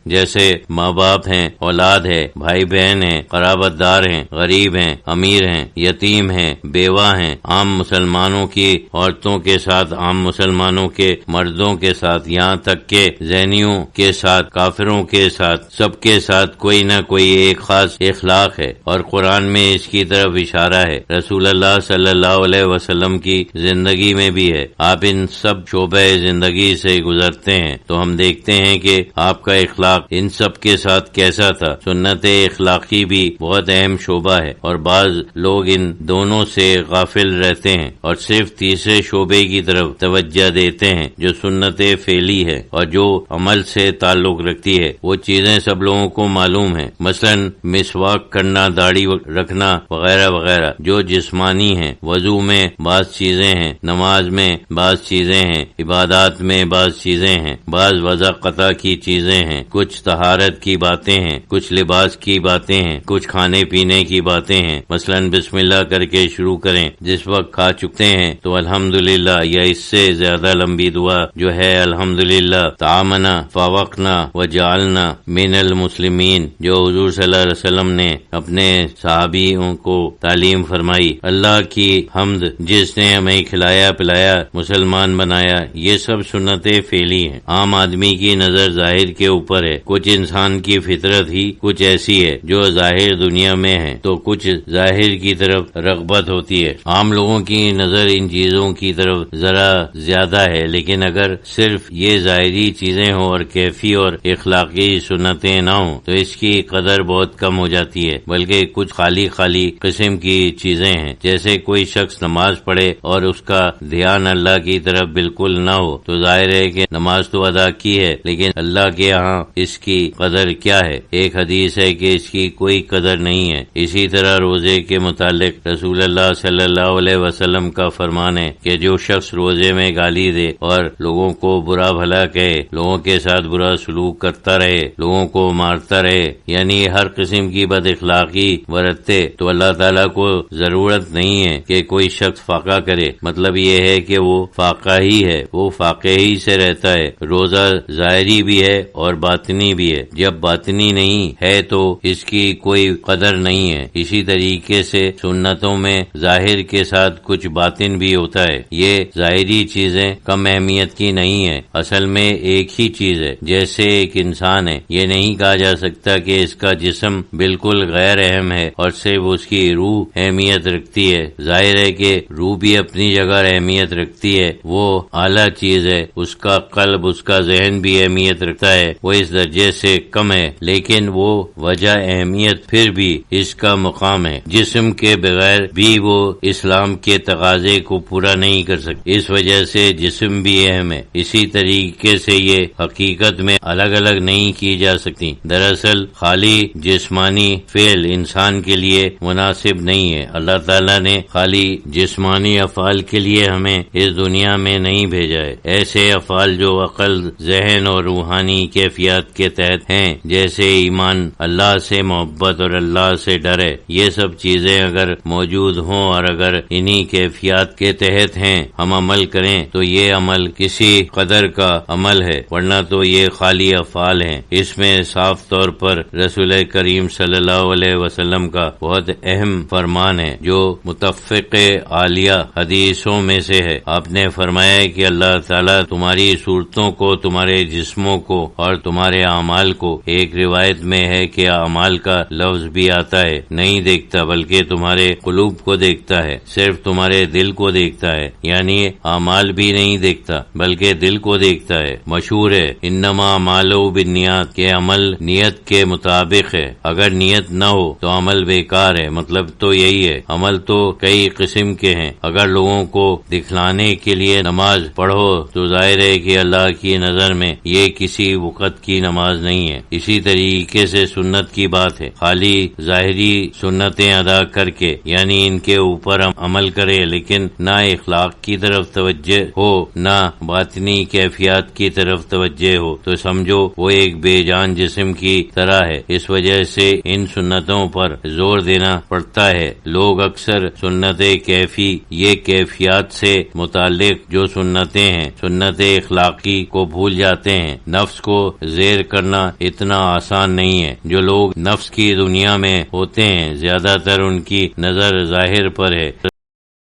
جیسے ماں باپ ہیں، اولاد ہے، بھائی بہن ہیں، قرابت دار ہیں، غریب ہیں، امیر ہیں، یتیم ہیں، بیوہ ہیں، عام مسلمانوں کی عورتوں کے ساتھ، عام مسلمانوں کے مردوں کے ساتھ، یہاں تک کہ ذہنیوں کے ساتھ، کافروں کے ساتھ، سب کے ساتھ کوئی نہ کوئی ایک خاص اخلاق ہے، اور قرآن میں اس کی طرف اشارہ ہے، رسول اللہ صلی اللہ علیہ وسلم کی زندگی میں بھی ہے۔ آپ ان سب شعبہ زندگی سے گزرتے ہیں تو ہم دیکھتے ہیں کہ آپ کا اخلاق ان سب کے ساتھ کیسا تھا۔ سنت اخلاقی بھی بہت اہم شعبہ ہے، اور بعض لوگ ان دونوں سے غافل رہتے ہیں اور صرف تیسرے شعبے کی طرف توجہ دیتے ہیں جو سنت فعلی ہے اور جو عمل سے تعلق رکھتی ہے۔ وہ چیزیں سب لوگوں کو معلوم ہیں، مثلا مسواک کرنا، داڑھی رکھنا وغیرہ وغیرہ، جو جسمانی ہیں۔ وضو میں بعض چیزیں ہیں، نماز میں بعض چیزیں ہیں، عبادات میں بعض چیزیں ہیں، بعض وضع قطع کی چیزیں ہیں، کچھ طہارت کی باتیں ہیں، کچھ لباس کی باتیں ہیں، کچھ کھانے پینے کی باتیں ہیں۔ مثلا بسم اللہ کر کے شروع کریں، جس وقت کھا چکتے ہیں تو الحمدللہ، یا اس سے زیادہ لمبی دعا جو ہے الحمدللہ طعامنا فوقنا وجعلنا من المسلمین، جو حضور صلی اللہ علیہ وسلم نے اپنے صحابیوں کو تعلیم فرمائی۔ اللہ کی حمد، جس نے ہمیں کھلایا پلایا، مسلمان بنایا۔ یہ سب سنت فعلی ہیں۔ عام آدمی کی نظر ظاہر کے اوپر ہے، کچھ انسان کی فطرت ہی کچھ ایسی ہے جو ظاہر دنیا میں ہے، تو کچھ ظاہر کی طرف رغبت ہوتی ہے۔ عام لوگوں کی نظر ان چیزوں کی طرف ذرا زیادہ ہے، لیکن اگر صرف یہ ظاہری چیزیں ہوں اور کیفی اور اخلاقی سنتیں نہ ہوں تو اس کی قدر بہت کم ہو جاتی ہے، بلکہ کچھ خالی قسم کی چیزیں ہیں۔ جیسے کوئی شخص نماز پڑھے اور اس کا دھیان اللہ کی طرف بالکل نہ ہو تو ظاہر ہے کہ نماز تو ادا کی ہے، لیکن اللہ کے ہاں اس کی قدر کیا ہے؟ ایک حدیث ہے کہ اس کی کوئی قدر نہیں ہے۔ اسی طرح روزے کے متعلق رسول اللہ صلی اللہ علیہ وسلم کا فرمان ہے کہ جو شخص روزے میں گالی دے اور لوگوں کو برا بھلا کہے، لوگوں کے ساتھ برا سلوک کرتا رہے، لوگوں کو مارتا رہے، یعنی ہر قسم کی بد اخلاقی برتے، تو اللہ تعالیٰ کو ضرورت نہیں ہے کہ کوئی شخص فاقہ کرے۔ مطلب یہ ہے کہ وہ فاقہ ہی ہے، وہ فاقہ ہی سے رہتا ہے۔ روزہ ظاہری بھی ہے اور باطنی بھی ہے۔ جب باطنی نہیں ہے تو اس کی کوئی قدر نہیں ہے۔ اسی طریقے سے سنتوں میں ظاہر کے ساتھ کچھ باطن بھی ہوتا ہے۔ یہ ظاہری چیزیں کم اہمیت کی نہیں ہے، اصل میں ایک ہی چیز ہے۔ جیسے ایک انسان ہے، یہ نہیں کہا جا سکتا کہ اس کا جسم بالکل غیر اہم ہے اور صرف اس کی روح اہمیت رکھتی ہے۔ ظاہر ہے کہ روح بھی اپنی جگہ اہمیت رکھتی ہے، وہ اعلیٰ چیز ہے، اس کا قلب، اس کا ذہن بھی اہمیت رکھتا ہے، وہ اس درجے سے کم ہے، لیکن وہ وجہ اہمیت پھر بھی اس کا مقام ہے۔ جسم کے بغیر بھی وہ اسلام کے تقاضے کو پورا نہیں کر سکتے، اس وجہ سے جسم بھی اہم ہے۔ اسی طریقے سے یہ حقیقت میں الگ الگ نہیں کی جا سکتی۔ دراصل خالی جسمانی فعل انسان کے لیے مناسب نہیں ہے۔ اللہ تعالیٰ نے خالی جسمانی افعال کے لیے ہمیں اس دنیا میں نہیں بھیجا ہے۔ ایسے افعال جو عقل، ذہن اور روحانی کیفیات کے تحت ہیں، جیسے ایمان، اللہ سے محبت اور اللہ سے ڈر ہے، یہ سب چیزیں اگر موجود ہوں اور اگر انہی کیفیات کے تحت ہیں ہم عمل کریں تو یہ عمل کسی قدر کا عمل ہے، ورنہ تو یہ خالی افعال ہیں۔ اس میں صاف طور پر رسول کریم صلی اللہ علیہ وسلم کا بہت اہم فرمان ہے جو متفق عالیہ حدیثوں میں سے ہے۔ آپ نے فرمایا کہ اللہ تعالیٰ تمہاری صورتوں کو، تمہارے جسموں کو اور تمہارے اعمال کو، ایک روایت میں ہے کہ اعمال کا لفظ بھی آتا ہے، نہیں دیکھتا بلکہ تمہارے قلوب کو دیکھتا ہے، صرف تمہارے دل کو دیکھتا ہے، یعنی اعمال بھی نہیں دیکھتا بلکہ دل کو دیکھتا ہے۔ مشہور ہے انما اعمال بالنیات، کہ عمل نیت کے مطابق ہے، اگر نیت نہ ہو تو عمل بیکار ہے۔ مطلب تو یہی ہے، عمل تو کئی قسم کے ہیں۔ اگر لوگوں کو دکھلانے کے لیے نماز پڑھو تو ظاہر ہے کہ اللہ کی نظر میں یہ کسی وقت کی نماز نہیں ہے۔ اسی طریقے سے سنت کی بات ہے، خالی ظاہری سنتیں ادا کر کے، یعنی ان کے اوپر ہم عمل کریں، لیکن نہ اخلاق کی طرف توجہ ہو نہ باطنی کیفیات کی طرف توجہ ہو، تو سمجھو وہ ایک بے جان جسم کی طرح ہے۔ اس وجہ سے ان سنتوں پر زور دینا پڑتا ہے۔ لوگ اکثر سنت کیفی، یہ کیفیات سے متعلق جو سنتیں ہیں، سنت اخلاقی کو بھول جاتے ہیں، نفس کو زیر ظاہر کرنا اتنا آسان نہیں ہے۔ جو لوگ نفس کی دنیا میں ہوتے ہیں زیادہ تر ان کی نظر ظاہر پر ہے۔